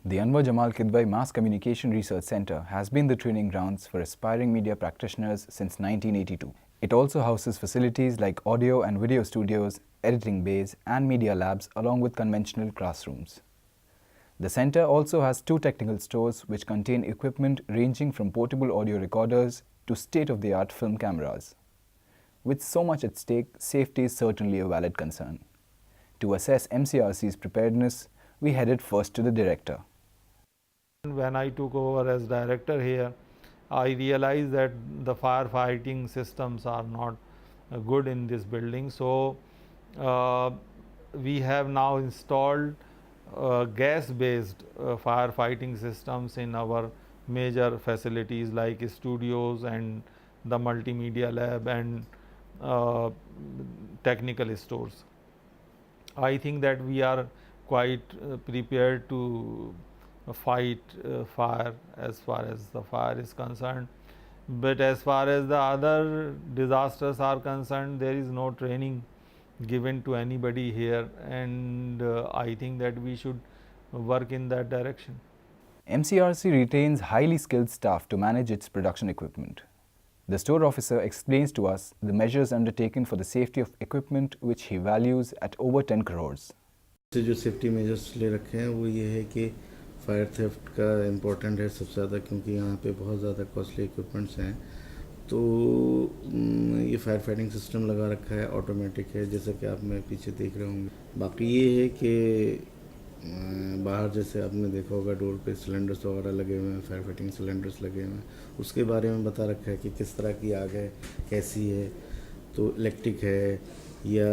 The Anwar Jamal Kidwai Mass Communication Research Center has been the training grounds for aspiring media practitioners since 1982. It also houses facilities like audio and video studios, editing bays, and media labs along with conventional classrooms. The center also has 2 technical stores which contain equipment ranging from portable audio recorders to state-of-the-art film cameras. With so much at stake, safety is certainly a valid concern. To assess MCRC's preparedness, we headed first to the director. When I took over as director here, I realized that the firefighting systems are not good in this building. So we have now installed gas-based firefighting systems in our major facilities like studios and the multimedia lab and technical stores. I think that we are quite prepared to fight fire as far as the fire is concerned. But as far as the other disasters are concerned, there is no training given to anybody here, and I think that we should work in that direction. MCRC retains highly skilled staff to manage its production equipment. The store officer explains to us the measures undertaken for the safety of equipment which he values at over 10 crores. जो safety measures ले रखे हैं वो ये है कि fire theft का important है सबसे ज़्यादा, क्योंकि यहाँ पे बहुत ज़्यादा कॉस्टली इक्विपमेंट्स हैं। तो ये फायर फाइटिंग सिस्टम लगा रखा है, ऑटोमेटिक है, जैसा कि आप मेरे पीछे देख रहे होंगे। बाकी ये है कि बाहर जैसे आपने देखा होगा डोर पे सिलेंडर्स वगैरह लगे हुए हैं, फायर फाइटिंग सिलेंडर्स लगे हुए हैं, उसके बारे में बता रखा है कि किस तरह की आग है, कैसी है। तो इलेक्ट्रिक है या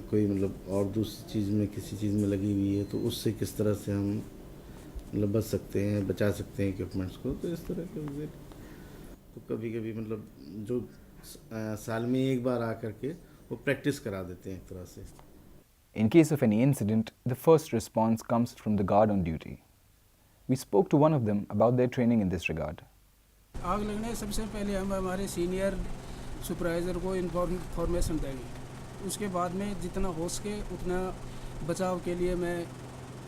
कोई मतलब और दूसरी चीज़ में किसी चीज़ में लगी हुई है, तो उससे किस तरह से हम मतलब बच सकते हैं, बचा सकते हैं इक्विपमेंट्स को। तो इस तरह के तो कभी कभी मतलब जो साल में एक बार आकर के वो प्रैक्टिस करा देते हैं एक तरह से। In case of any incident, the first response comes from the guard on duty. We spoke to one of them about their training in this regard. आग लगने सबसे पहले हम हमारे सीनियर सुपरवाइज़र को इन्फॉर्मेशन देंगे। उसके बाद में जितना हो सके उतना बचाव के लिए मैं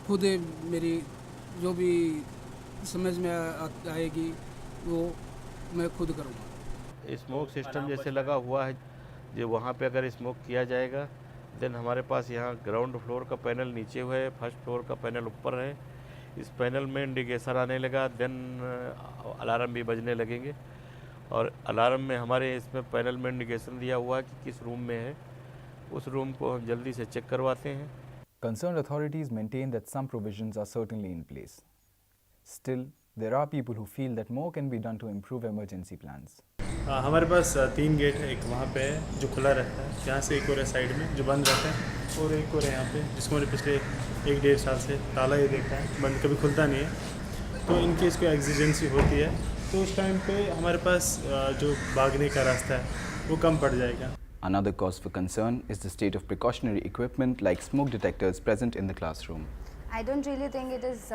खुद मेरी जो भी समझ में आएगी वो मैं खुद करूँगा। स्मोक सिस्टम जैसे लगा हुआ है, जो वहाँ पे अगर स्मोक किया जाएगा देन हमारे पास यहाँ ग्राउंड फ्लोर का पैनल नीचे हुआ है, फर्स्ट फ्लोर का पैनल ऊपर है। इस पैनल में इंडिकेशन आने लगा, देन अलार्म भी बजने लगेंगे। और अलार्म में हमारे इसमें पैनल में इंडिकेशन दिया हुआ है कि किस रूम में है, उस रूम को हम जल्दी से चेक करवाते हैं। Concerned authorities maintain that some provisions are certainly in place. Still, there are people who feel that more can be done to improve emergency plans. हमारे पास 3 गेट है, एक वहाँ पे है जो खुला रहता है, यहाँ से एक और है साइड में जो बंद रहता है, और एक और है यहाँ पे जिसको मैंने पिछले 1-1.5 साल से ताला ही देखा है, बंद कभी खुलता नहीं है। तो इन केस कोई एक्सीजेंसी होती है तो उस टाइम पे हमारे पास जो भागने का रास्ता है वो कम पड़ जाएगा। Another cause for concern is the state of precautionary equipment like smoke detectors present in the classroom. I don't really think it is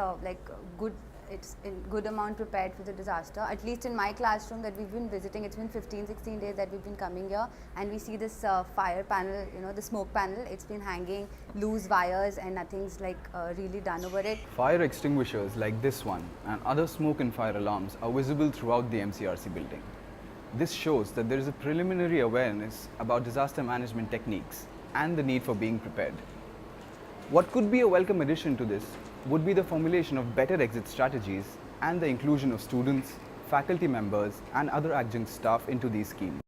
it's in good amount prepared for the disaster. At least in my classroom that we've been visiting, it's been 15-16 days that we've been coming here, and we see this fire panel, the smoke panel, it's been hanging loose wires and nothing's really done over it. Fire extinguishers like this one and other smoke and fire alarms are visible throughout the MCRC building. This shows that there is a preliminary awareness about disaster management techniques and the need for being prepared. What could be a welcome addition to this would be the formulation of better exit strategies and the inclusion of students, faculty members and other adjunct staff into these schemes.